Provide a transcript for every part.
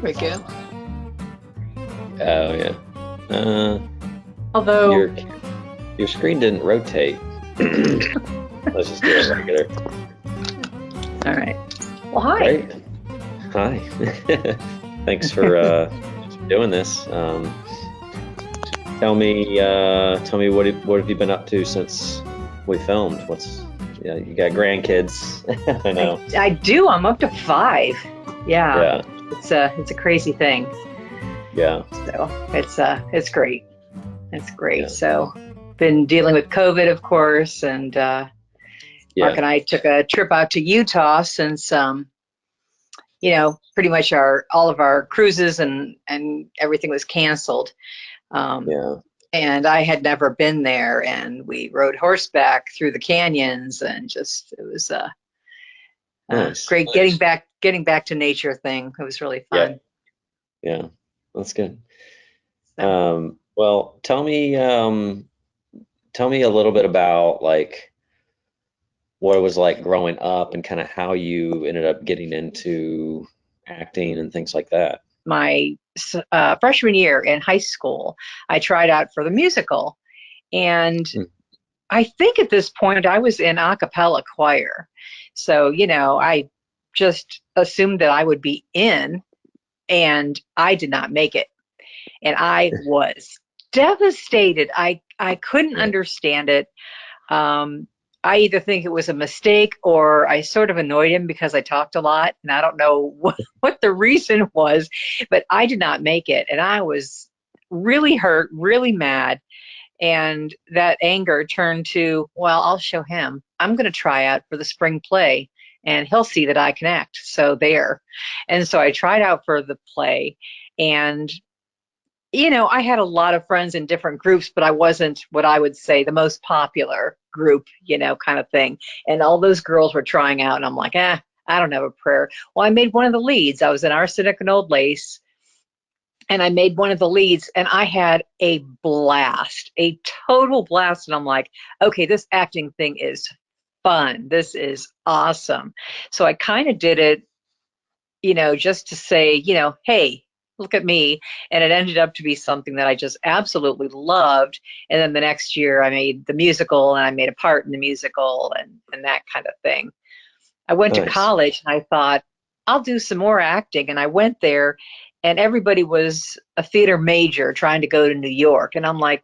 we go. Oh yeah. Uh, Although, your screen didn't rotate. Let's just do it regular. all right. Well, hi. Great. Hi. Thanks for doing this. Tell me what have you been up to since we filmed? You got grandkids? I know. I do. I'm up to 5. Yeah. Yeah. It's a crazy thing. Yeah. So it's great. It's great. Yeah. So been dealing with COVID, of course, and Mark and I took a trip out to Utah since pretty much all of our cruises and everything was canceled. Yeah. And I had never been there, and we rode horseback through the canyons, and it was Nice. great getting back to nature thing. It was really fun. Yeah. That's good. So, Well, tell me a little bit about like what it was like growing up and kind of how you ended up getting into acting and things like that. my freshman year in high school, I tried out for the musical, and Mm. I think at this point I was in a cappella choir. So, I just assumed that I would be in, and I did not make it. And I was devastated. I couldn't Yeah. understand it. I either think it was a mistake or I sort of annoyed him because I talked a lot, and I don't know what the reason was, but I did not make it. And I was really hurt, really mad. And that anger turned to, well, I'll show him. I'm going to try out for the spring play and he'll see that I can act. So there. And so I tried out for the play, and I had a lot of friends in different groups, but I wasn't what I would say the most popular group, kind of thing. And all those girls were trying out, and I'm like, I don't have a prayer. Well, I made one of the leads. I was in Arsenic and Old Lace, and I made one of the leads, and I had a blast, a total blast. And I'm like, okay, this acting thing is fun. This is awesome. So I kind of did it, just to say, hey, look at me. And it ended up to be something that I just absolutely loved. And then the next year I made the musical, and I made a part in the musical, and that kind of thing. I went to Nice. college, and I thought, I'll do some more acting. And I went there, and everybody was a theater major trying to go to New York. And I'm like,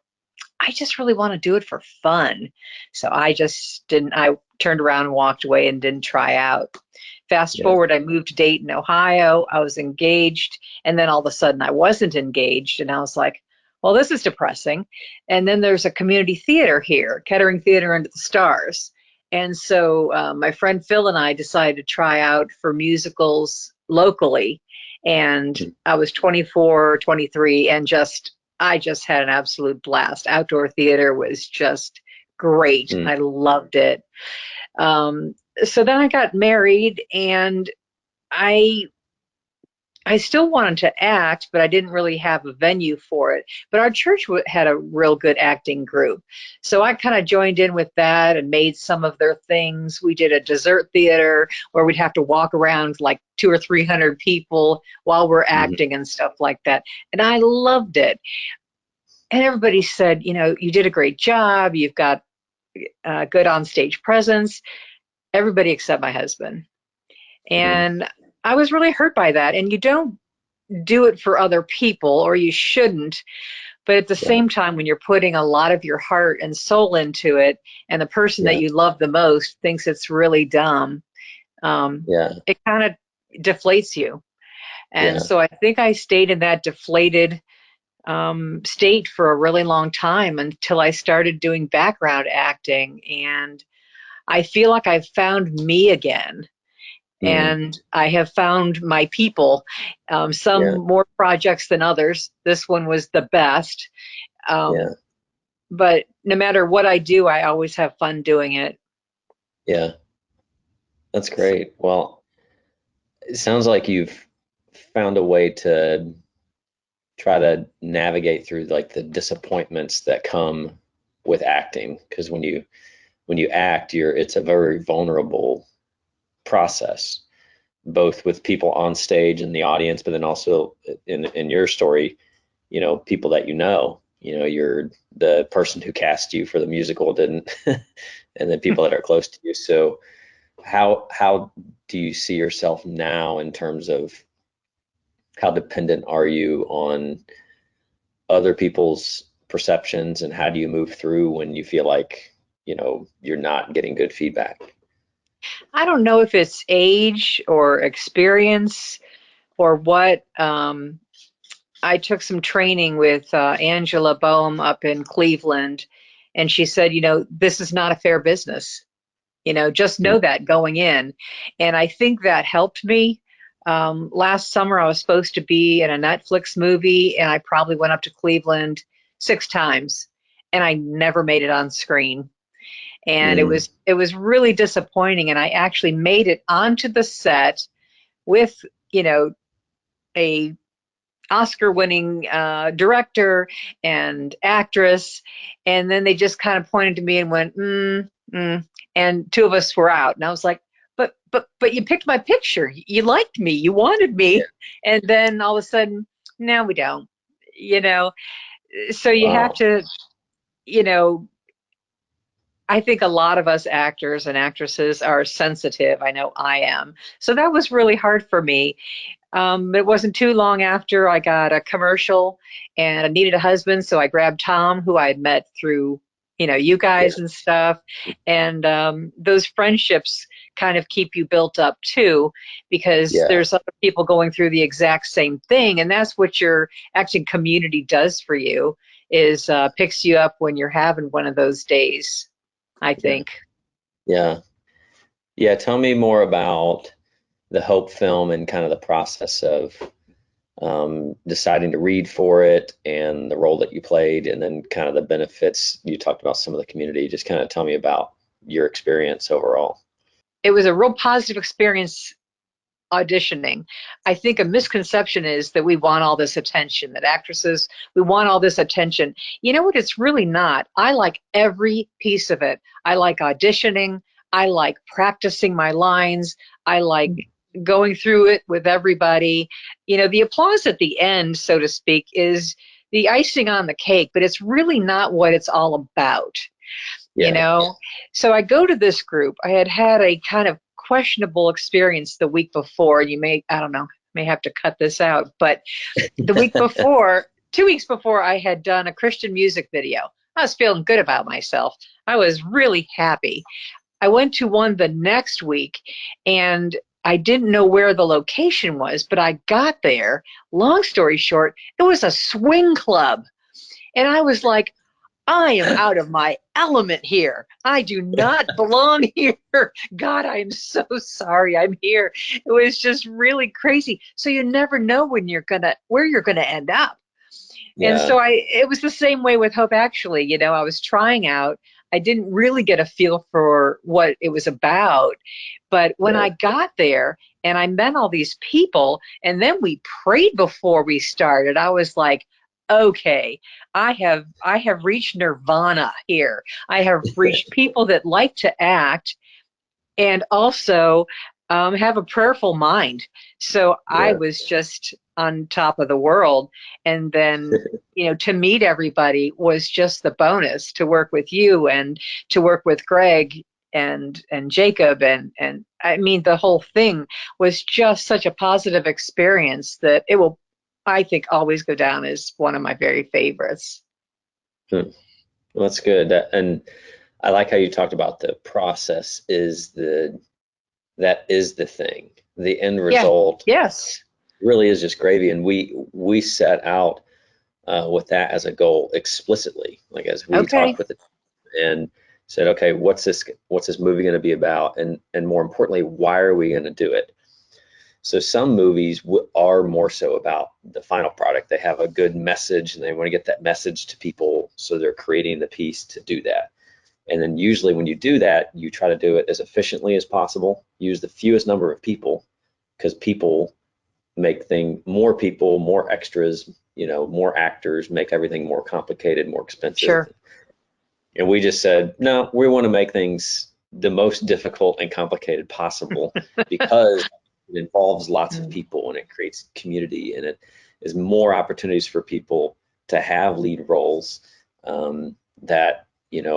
I just really want to do it for fun. So I just didn't, I turned around and walked away and didn't try out. Fast Yeah. forward, I moved to Dayton, Ohio. I was engaged, and then all of a sudden I wasn't engaged. And I was like, well, this is depressing. And then there's a community theater here, Kettering Theater Under the Stars. And so my friend Phil and I decided to try out for musicals locally. And Mm. I was 24, 23, and I just had an absolute blast. Outdoor theater was just great. Mm. I loved it. Um, so then I got married, and I I still wanted to act, but I didn't really have a venue for it. But our church had a real good acting group. So I kind of joined in with that and made some of their things. We did a dessert theater where we'd have to walk around like 200 or 300 people while we're Mhm. acting and stuff like that. And I loved it. And everybody said, you did a great job. You've got good on stage presence. Everybody except my husband. Mm. And I was really hurt by that. And you don't do it for other people, or you shouldn't. But at the Yeah. same time, when you're putting a lot of your heart and soul into it, and the person that Yeah. you love the most thinks it's really dumb, Yeah. it kind of deflates you. And Yeah. so I think I stayed in that deflated state for a really long time until I started doing background acting. And I feel like I've found me again. Mm. And I have found my people, some Yeah. more projects than others. This one was the best. Yeah. Um, but no matter what I do, I always have fun doing it. Yeah. That's great. Well, it sounds like you've found a way to try to navigate through like the disappointments that come with acting, because when you act, it's a very vulnerable process. both with people on stage and the audience, but then also in your story, people that you're the person who cast you for the musical didn't, and then people that are close to you. So how do you see yourself now in terms of how dependent are you on other people's perceptions, and how do you move through when you feel like, you're not getting good feedback? I don't know if it's age or experience or what. I took some training with Angela Boehm up in Cleveland, and she said, this is not a fair business. Just know that going in. And I think that helped me. Last summer, I was supposed to be in a Netflix movie, and I probably went up to Cleveland 6 times, and I never made it on screen. And it Mm, was it was really disappointing. And I actually made it onto the set with, you know, a Oscar-winning director and actress, and then they just kind of pointed to me and went, and two of us were out, and I was like, but you picked my picture, you liked me, you wanted yeah. me, and then all of a sudden, no, we don't, you know. So you have Wow. to, you know. I think a lot of us actors and actresses are sensitive. I know I am. So that was really hard for me. It wasn't too long after I got a commercial and I needed a husband, so I grabbed Tom, who I had met through, you Yeah. guys and stuff. And those friendships kind of keep you built up too, because Yeah. there's other people going through the exact same thing, and that's what your acting community does for you, is picks you up when you're having one of those days, I Yeah. think. Yeah. Yeah. Tell me more about the Hope film and kind of the process of deciding to read for it and the role that you played, and then kind of the benefits. You talked about some of the community. Just kind of tell me about your experience overall. It was a real positive experience auditioning. I think a misconception is that we want all this attention, that actresses, we want all this attention. You know what? It's really not. I like every piece of it. I like auditioning. I like practicing my lines. I like going through it with everybody. The applause at the end, so to speak, is the icing on the cake, but it's really not what it's all about you Yeah. know so I go to this group. I had had a kind of questionable experience the week before. I don't know, may have to cut this out, but the week before, 2 weeks before, I had done a Christian music video. I was feeling good about myself. I was really happy. I went to one the next week, and I didn't know where the location was, but I got there. Long story short, it was a swing club. And I was like, I am out of my element here. I do not belong here. God, I am so sorry I'm here. It was just really crazy. So you never know where you're gonna end up. And Yeah. so it was the same way with Hope Actually. I was trying out. I didn't really get a feel for what it was about. But when Yeah. I got there and I met all these people, and then we prayed before we started, I was like, okay, I have reached nirvana here. I have reached people that like to act and also have a prayerful mind. So I Yeah. was just on top of the world. And then, to meet everybody was just the bonus. To work with you and to work with Greg and Jacob and I mean, the whole thing was just such a positive experience that it will, I think, always go down as one of my very favorites. Hmm. Well, that's good. And I like how you talked about the process that is the thing. The end Yeah. result Yes. really is just gravy, and we set out with that as a goal explicitly, like as we talked Okay. with it and said, okay, what's this movie going to be about, and more importantly, why are we going to do it? So some movies are more so about the final product. They have a good message and they want to get that message to people, so they're creating the piece to do that. And then usually when you do that, you try to do it as efficiently as possible, use the fewest number of people, because more people, more extras, more actors make everything more complicated, more expensive. Sure. And we just said, no, we want to make things the most difficult and complicated possible, because it involves lots of Mm. people and it creates community and it is more opportunities for people to have lead roles that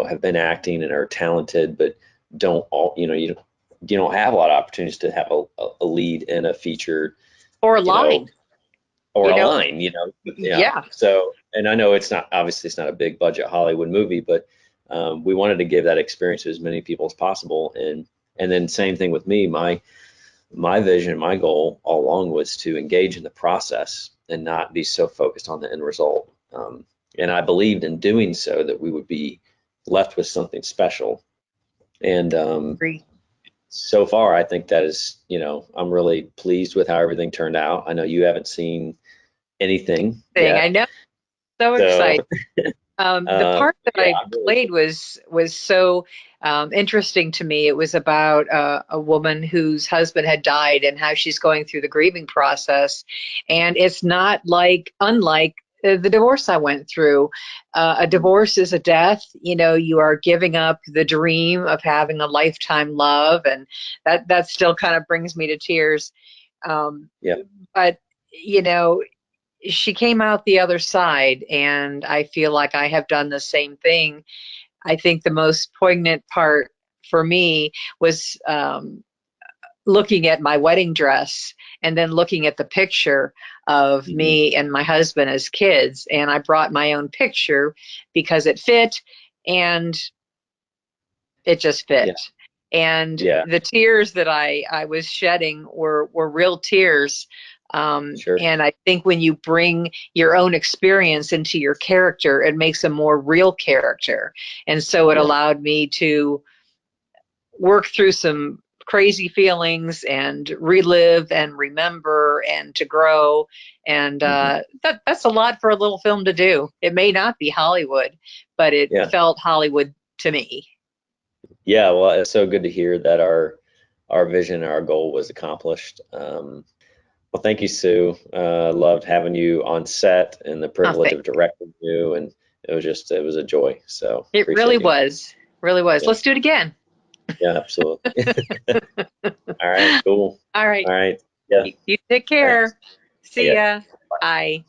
have been acting and are talented, but don't all you don't have a lot of opportunities to have a lead in a feature, Or a you know, line, or you a know. line, yeah. Yeah, So, and I know it's not a big budget Hollywood movie, but we wanted to give that experience to as many people as possible. And then same thing with me, my vision, my goal all along was to engage in the process and not be so focused on the end result. And I believed in doing so that we would be left with something special. And agree. so far, I think that is, I'm really pleased with how everything turned out. I know you haven't seen anything Thing I yet, know, so so excited. The part that yeah, I I'm really, played was so interesting to me. It was about a woman whose husband had died and how she's going through the grieving process, and it's not unlike the divorce I went through. A divorce is a death. You are giving up the dream of having a lifetime love, and that still kind of brings me to tears. Um, yeah, but you know she came out the other side, and I feel like I have done the same thing. I think the most poignant part for me was looking at my wedding dress and then looking at the picture of mhm, me and my husband as kids. And I brought my own picture because it fit, and it just yeah, fit. And yeah, the tears that I was shedding were real tears. sure, And I think when you bring your own experience into your character, it makes a more real character. And so it yeah, allowed me to work through some crazy feelings and relive and remember and to grow. And hmm, that's a lot for a little film to do. It may not be Hollywood, but it yeah, felt Hollywood to me. yeah. Well, it's so good to hear that our vision, our goal was accomplished. Well, thank you, Sue. Loved having you on set and the Oh, privilege of directing you, and it was a joy. So it really appreciate you. was. Really was. Yeah, Let's do it again. yeah, absolutely. All right, cool. All right. All right, yeah, You take thanks. care. See Yeah. ya. Bye.